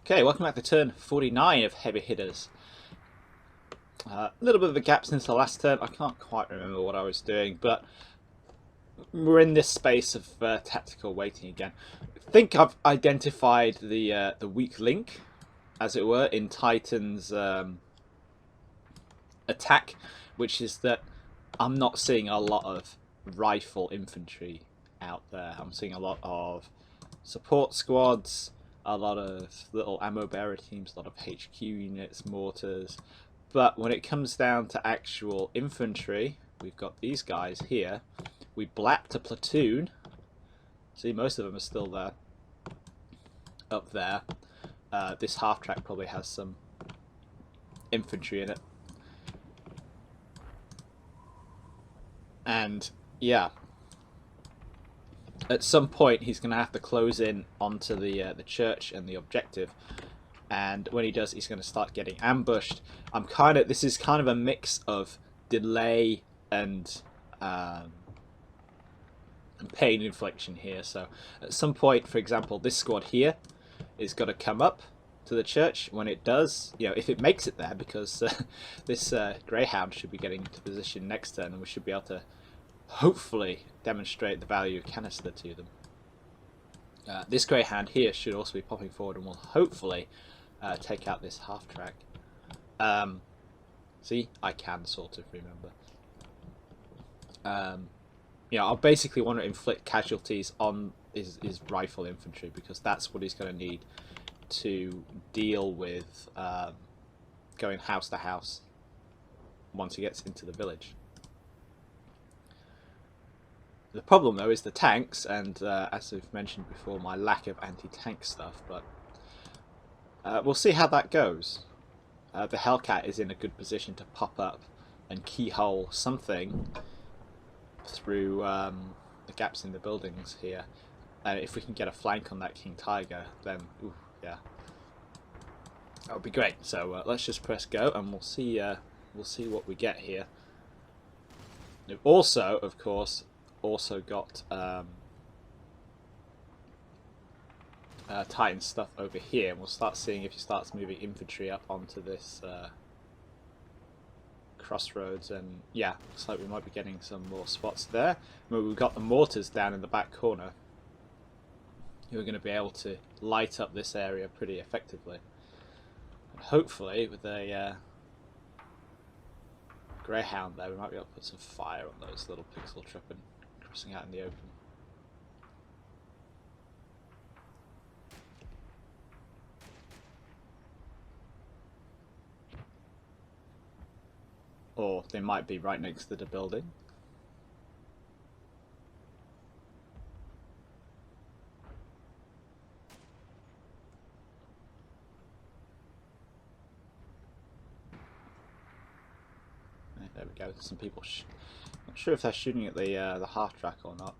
Okay, welcome back to turn 49 of Heavy Hitters. A little bit of a gap since the last turn. I can't quite remember what I was doing, but we're in this space of tactical waiting again. I think I've identified the weak link, as it were, in Titan's attack, which is that I'm not seeing a lot of rifle infantry out there. I'm seeing a lot of support squads, a lot of little ammo bearer teams, a lot of HQ units, mortars. But when it comes down to actual infantry, we've got these guys here. We blapped a platoon. See, most of them are still there. Up there. This half track probably has some infantry in it. And yeah, at some point he's going to have to close in onto the church and the objective, and when he does, he's going to start getting ambushed. This is kind of a mix of delay and pain infliction here. So at some point, for example, this squad here is going to come up to the church. When it does, if it makes it there, because this Greyhound should be getting into position next turn, and we should be able to hopefully demonstrate the value of canister to them. This Greyhound here should also be popping forward and will hopefully take out this half track. See, I can sort of remember. I basically want to inflict casualties on his rifle infantry, because that's what he's going to need to deal with going house to house once he gets into the village. The problem, though, is the tanks, and as we've mentioned before, my lack of anti-tank stuff, but we'll see how that goes. The Hellcat is in a good position to pop up and keyhole something through the gaps in the buildings here. And if we can get a flank on that King Tiger, then, ooh, yeah, that would be great. So let's just press go, and we'll see what we get here. We've also, of course, got Titan stuff over here, and we'll start seeing if he starts moving infantry up onto this crossroads. And yeah, looks like we might be getting some more spots there. We've got the mortars down in the back corner, who are going to be able to light up this area pretty effectively. And hopefully with a Greyhound there, we might be able to put some fire on those little pixel tripping crossing out in the open. Or they might be right next to the building. There we go. Some people. Not sure if they're shooting at the half track or not.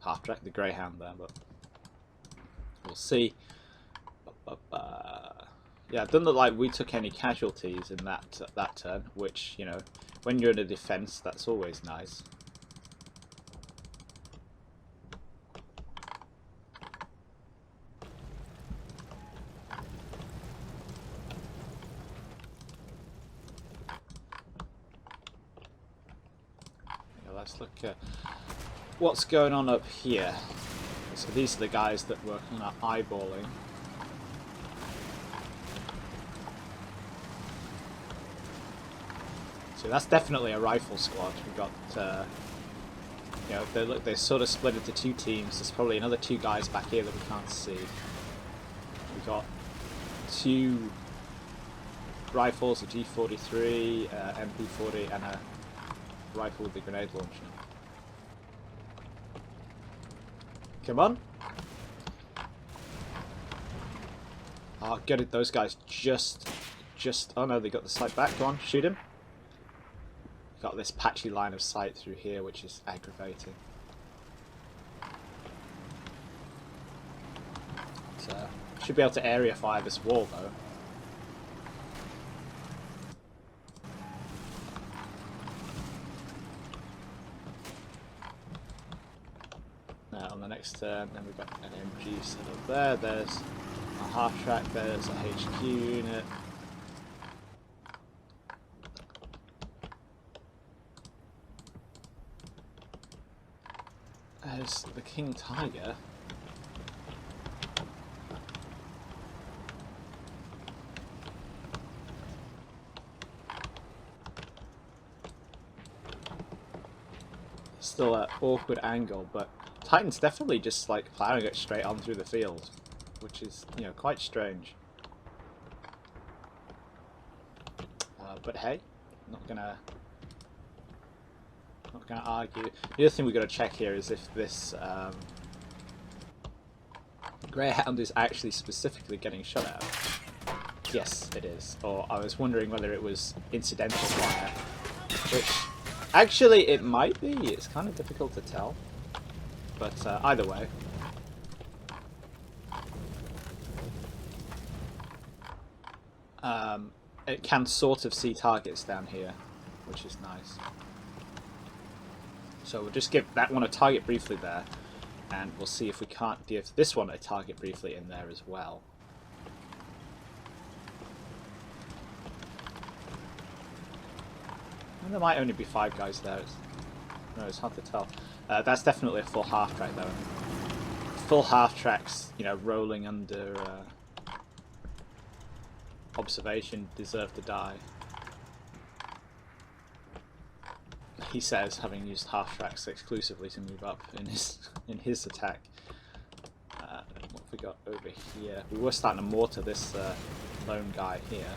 Half track, the Greyhound there, but we'll see. Yeah, it doesn't look like we took any casualties in that turn, which, when you're in a defense, that's always nice. Let's look at what's going on up here. So these are the guys that were kind of eyeballing. So that's definitely a rifle squad. We've got, they sort of split into two teams. There's probably another two guys back here that we can't see. We've got two rifles, a G43, MP40, and a rifle with the grenade launcher. Come on. Oh, get it. Those guys just. Oh no, they got the sight back. Go on, shoot him. Got this patchy line of sight through here, which is aggravating. So, should be able to area fire this wall though. On the next turn, then we've got an MG set up there. There's a half track, there's a HQ unit. There's the King Tiger. Still an awkward angle, but Titan's definitely just like plowing it straight on through the field, which is, you know, quite strange. But hey, not gonna argue. The other thing we've got to check here is if this Greyhound is actually specifically getting shot at. Yes, it is. Or I was wondering whether it was incidental fire, which actually it might be. It's kind of difficult to tell. But either way. It can sort of see targets down here, which is nice. So we'll just give that one a target briefly there, and we'll see if we can't give this one a target briefly in there as well. And there might only be 5 guys there. It's hard to tell. That's definitely a full half track though. Full half tracks, you know, rolling under observation deserve to die. He says, having used half tracks exclusively to move up in his attack. What have we got over here? We were starting to mortar this lone guy here.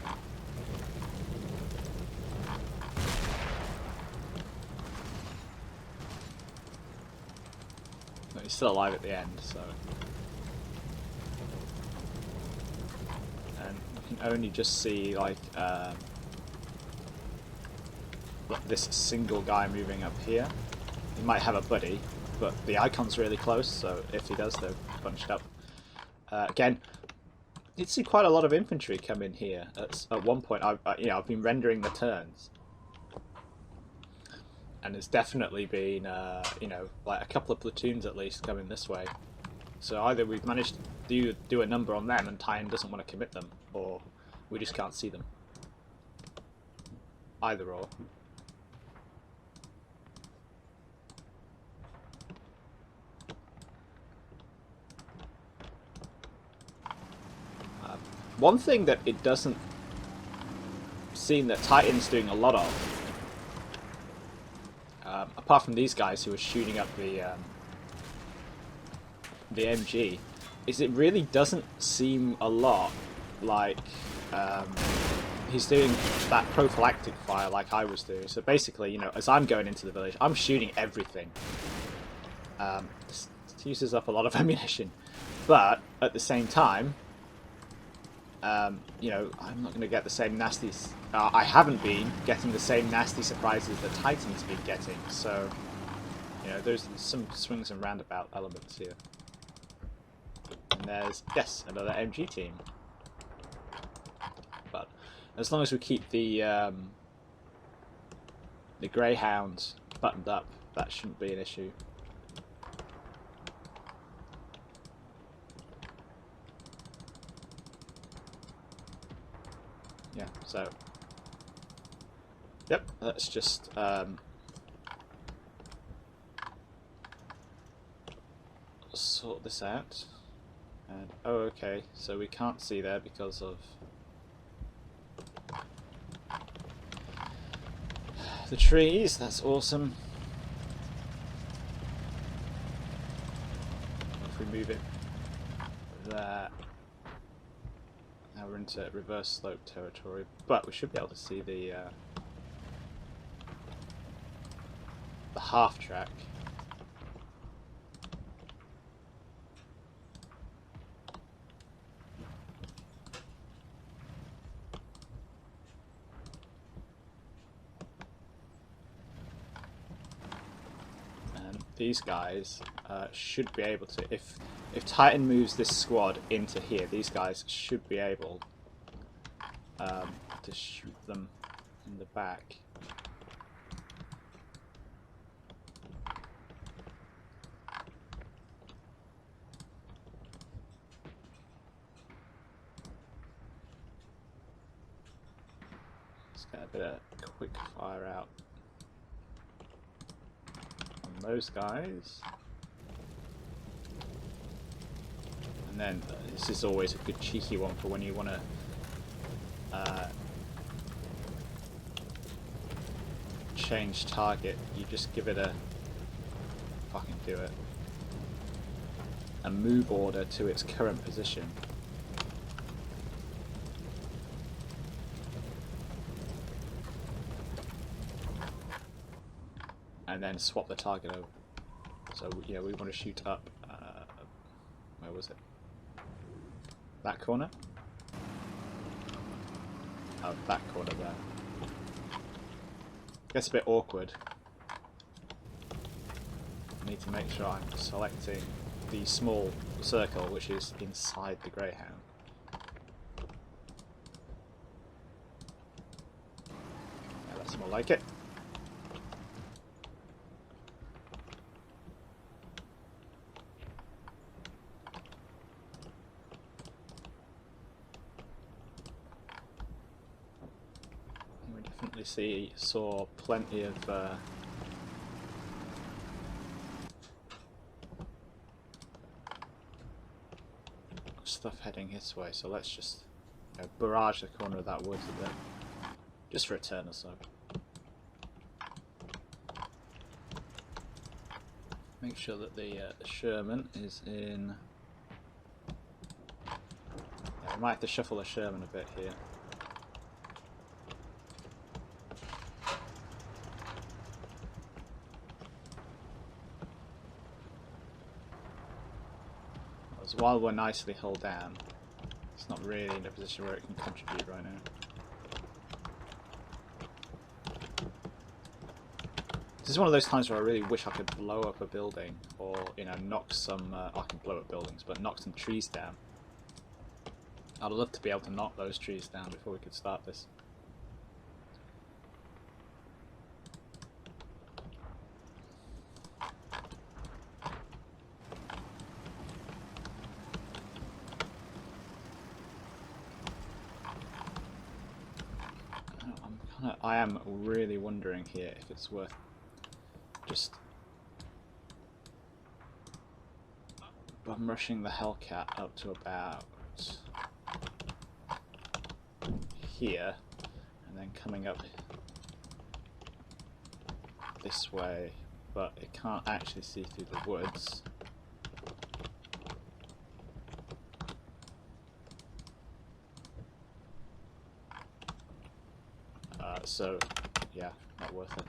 No, he's still alive at the end, so. And you can only just see like this single guy moving up here. He might have a buddy, but the icon's really close, so if he does, they're bunched up. Again, you'd see quite a lot of infantry come in here. At one point, I've been rendering the turns, and there's definitely been like a couple of platoons at least coming this way. So either we've managed to do a number on them and Titan doesn't want to commit them, or we just can't see them. Either or. One thing that it doesn't seem that Titan's doing a lot of, apart from these guys who are shooting up the MG, is it really doesn't seem a lot like he's doing that prophylactic fire like I was doing. So basically, you know, as I'm going into the village, I'm shooting everything. This uses up a lot of ammunition, but at the same time, you know, I'm not going to get the same nasty... I haven't been getting the same nasty surprises that Titan's been getting, so, you know, there's some swings and roundabout elements here. And there's, yes, another MG team. But as long as we keep the Greyhound buttoned up, that shouldn't be an issue. Yeah, so, yep, let's just sort this out. And, oh, okay, so we can't see there because of the trees. That's awesome. If we move it there. Now we're into reverse slope territory, but we should be able to see the half track. And these guys should be able to, if Titan moves this squad into here, these guys should be able to shoot them in the back. Let's get a bit of quick fire out on those guys. And then this is always a good cheeky one for when you want to change target. You just give it a a move order to its current position. And then swap the target over. So yeah, we want to shoot up, where was it? That corner? Oh, that corner there. Gets a bit awkward. I need to make sure I'm selecting the small circle which is inside the Greyhound. Yeah, that's more like it. We definitely saw plenty of stuff heading his way, so let's just barrage the corner of that woods a bit, just for a turn or so. Make sure that the Sherman is in. Yeah, we might have to shuffle the Sherman a bit here. While we're nicely held down, it's not really in a position where it can contribute right now. This is one of those times where I really wish I could blow up a building, or knock some. I can blow up buildings, but knock some trees down. I'd love to be able to knock those trees down before we could start this. I am really wondering here if it's worth just bum rushing the Hellcat up to about here and then coming up this way, but it can't actually see through the woods. So, yeah, not worth it.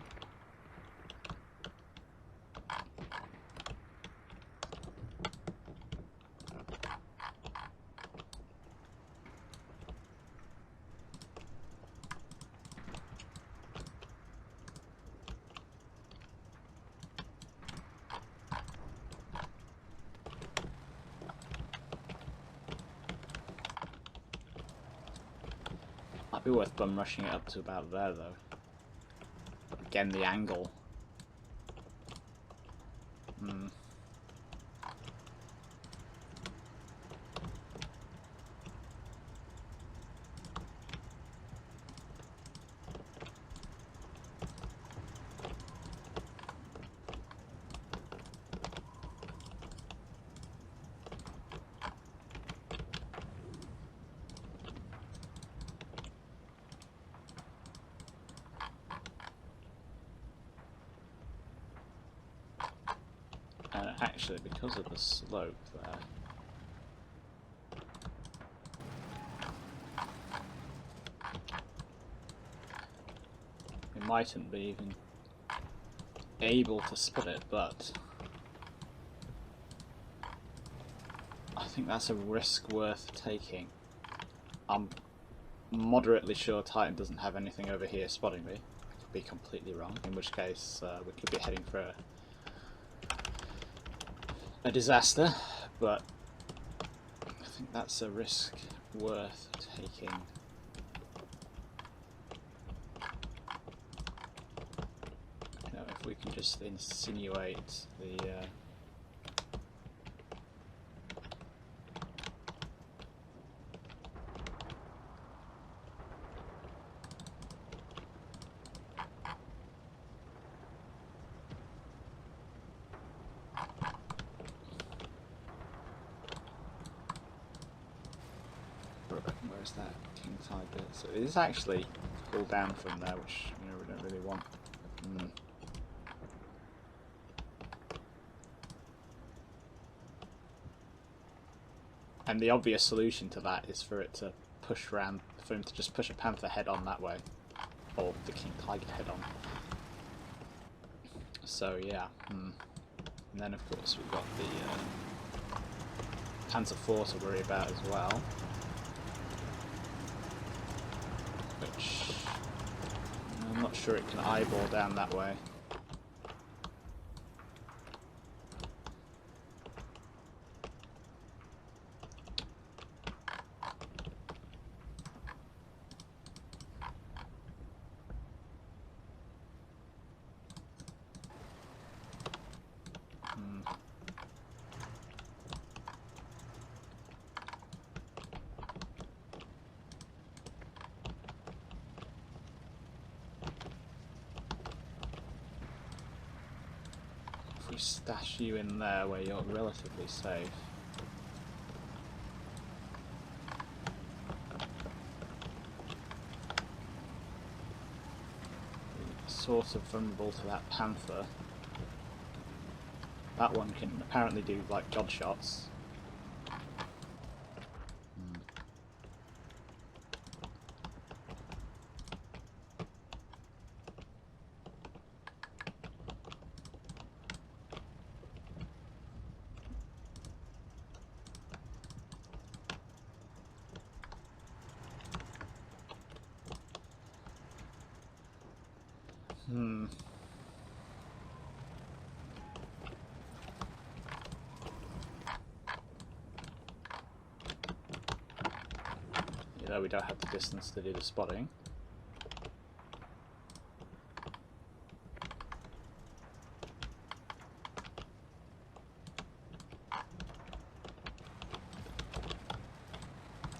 Might be worth bum rushing it up to about there, though. Again, the angle. Actually, because of the slope there, we mightn't be even able to spot it, but I think that's a risk worth taking. I'm moderately sure Titan doesn't have anything over here spotting me. I could be completely wrong, in which case we could be heading for a disaster, but I think that's a risk worth taking. If we can just insinuate the for a bit. Where's that king tiger? So it is actually pull down from there, which we don't really want. And the obvious solution to that is for it to push around, for him to just push a panther head on that way, or the king tiger head on. So yeah, and then of course we've got the Panzer IV to worry about as well, which I'm not sure it can eyeball down that way. Stash you in there where you're relatively safe. You're sort of vulnerable to that panther. That one can apparently do like jod shots. Yeah, we don't have the distance to do the spotting.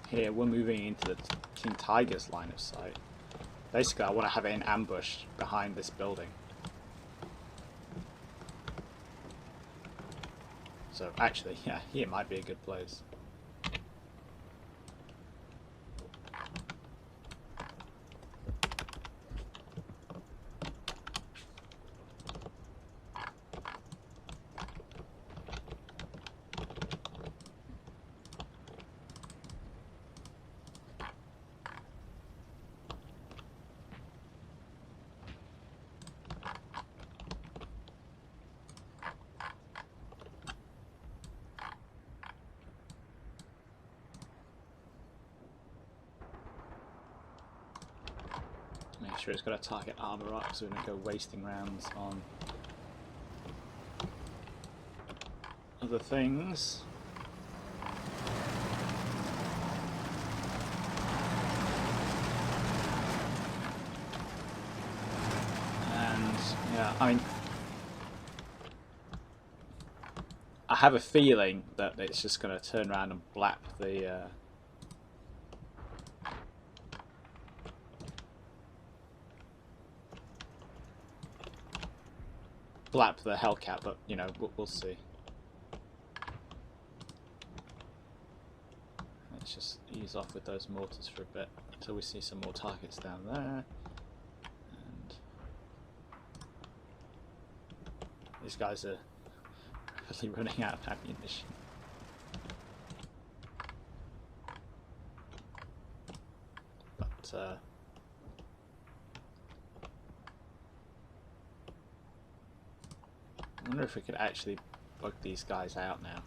Here, we're moving into the King Tiger's line of sight. Basically, I want to have it in ambush behind this building. So, actually, yeah, here might be a good place. Make sure it's got a target armor up so we don't go wasting rounds on other things. And yeah, I mean, I have a feeling that it's just going to turn around and blap the Hellcat, but you know, we'll see. Let's just ease off with those mortars for a bit until we see some more targets down there. And these guys are really running out of ammunition. But I wonder if we could actually bug these guys out now.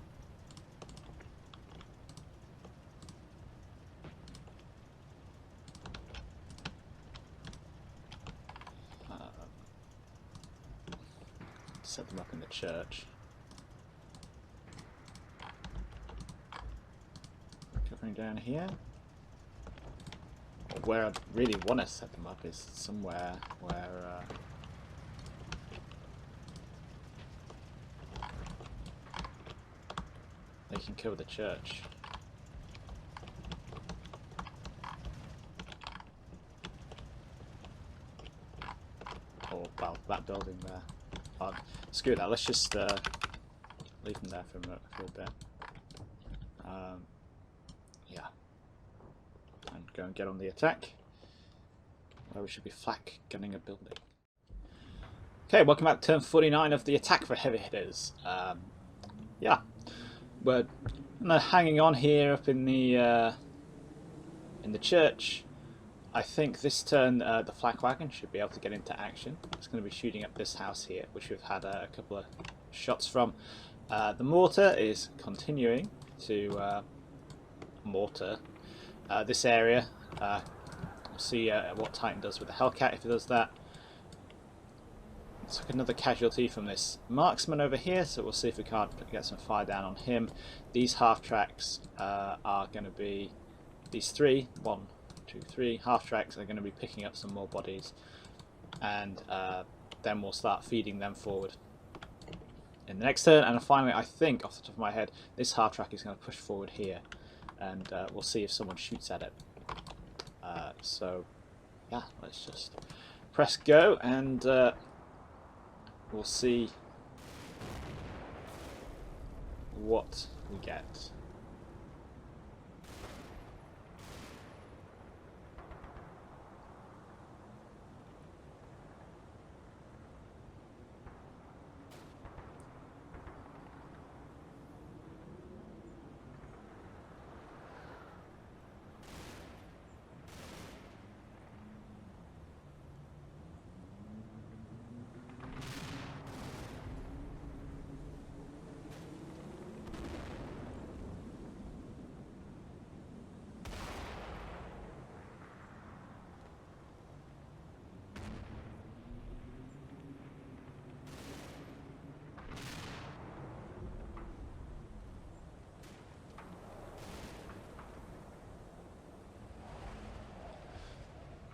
Set them up in the church. Covering down here. Where I really want to set them up is somewhere where they can kill the church. Or, well, that building there. Oh, screw that, let's just leave them there for a bit. Yeah. go and get on the attack. We should be flak gunning a building. Okay, welcome back to turn 49 of the attack for heavy hitters. Yeah, we're hanging on here up in the church. I think this turn the flak wagon should be able to get into action. It's going to be shooting up this house here, which we've had a couple of shots from. The mortar is continuing to mortar this area. We'll see what Titan does with the Hellcat if it does that. Took another casualty from this marksman over here, so we'll see if we can't get some fire down on him. These half tracks are going to be these three, 1, 2, 3 half tracks are going to be picking up some more bodies, and then we'll start feeding them forward in the next turn. And finally, I think off the top of my head, this half track is going to push forward here, and we'll see if someone shoots at it. So yeah, let's just press go and we'll see what we get.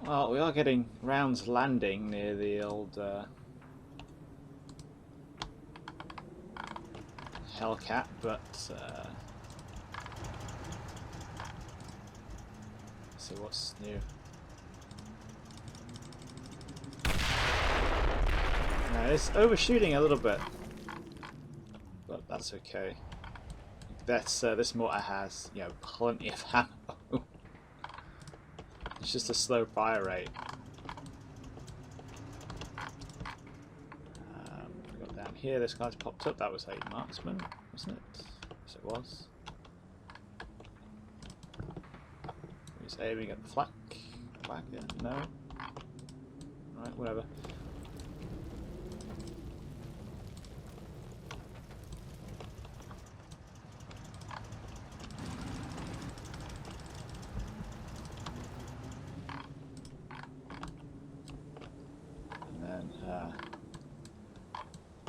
Well, we are getting rounds landing near the old Hellcat, but let's see what's new. Now, it's overshooting a little bit, but that's okay. That's this mortar has, you know, plenty of ammo. It's just a slow fire rate. We got down here, this guy's popped up. That was a marksman, wasn't it? Yes, it was. He's aiming at the flak wagon. No. Right, whatever.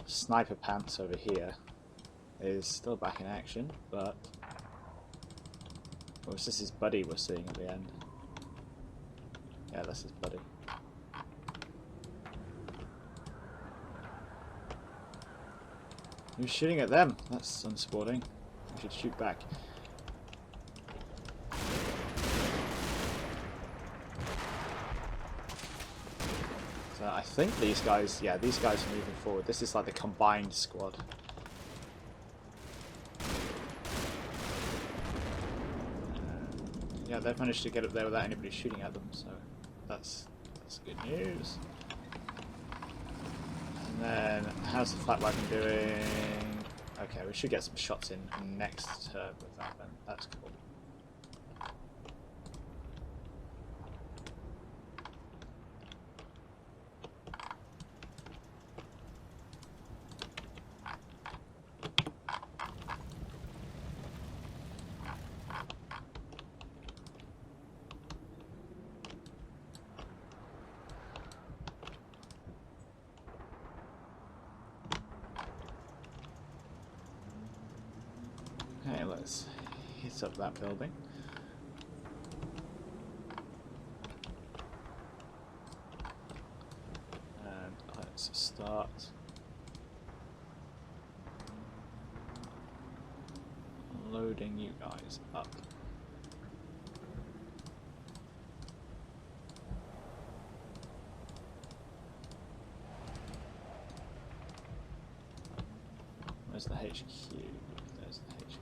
Sniper Pants over here is still back in action, but was this his buddy we're seeing at the end? Yeah, that's his buddy. Who's shooting at them? That's unsporting. We should shoot back. So I think these guys, yeah, these guys are moving forward. This is like the combined squad. Yeah, they've managed to get up there without anybody shooting at them, so that's good news. And then, how's the flat wagon doing? Okay, we should get some shots in next turn with that then. That's cool. Okay, let's hit up that building. And let's start loading you guys up. Where's the HQ? There's the HQ.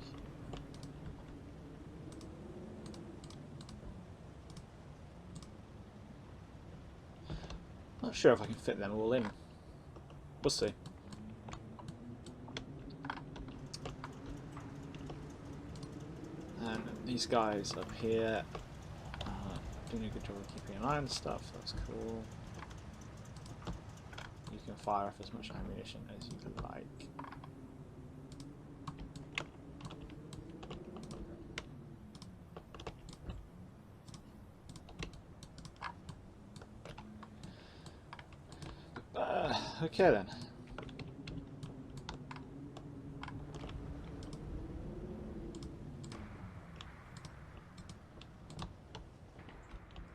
sure if I can fit them all in. We'll see. And these guys up here doing a good job of keeping an eye on stuff. That's cool. You can fire off as much ammunition as you like. Okay then.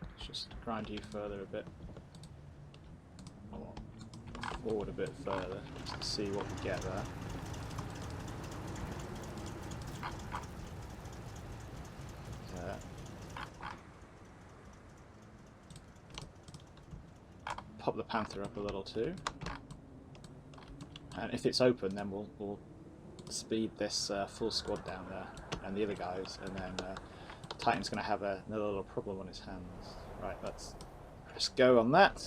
Let's just grind you further a bit. Or forward a bit further, just to see what we get there. Pop the Panther up a little too. And if it's open, then we'll speed this full squad down there, and the other guys, and then Titan's going to have another little problem on his hands. Right, let's go on that.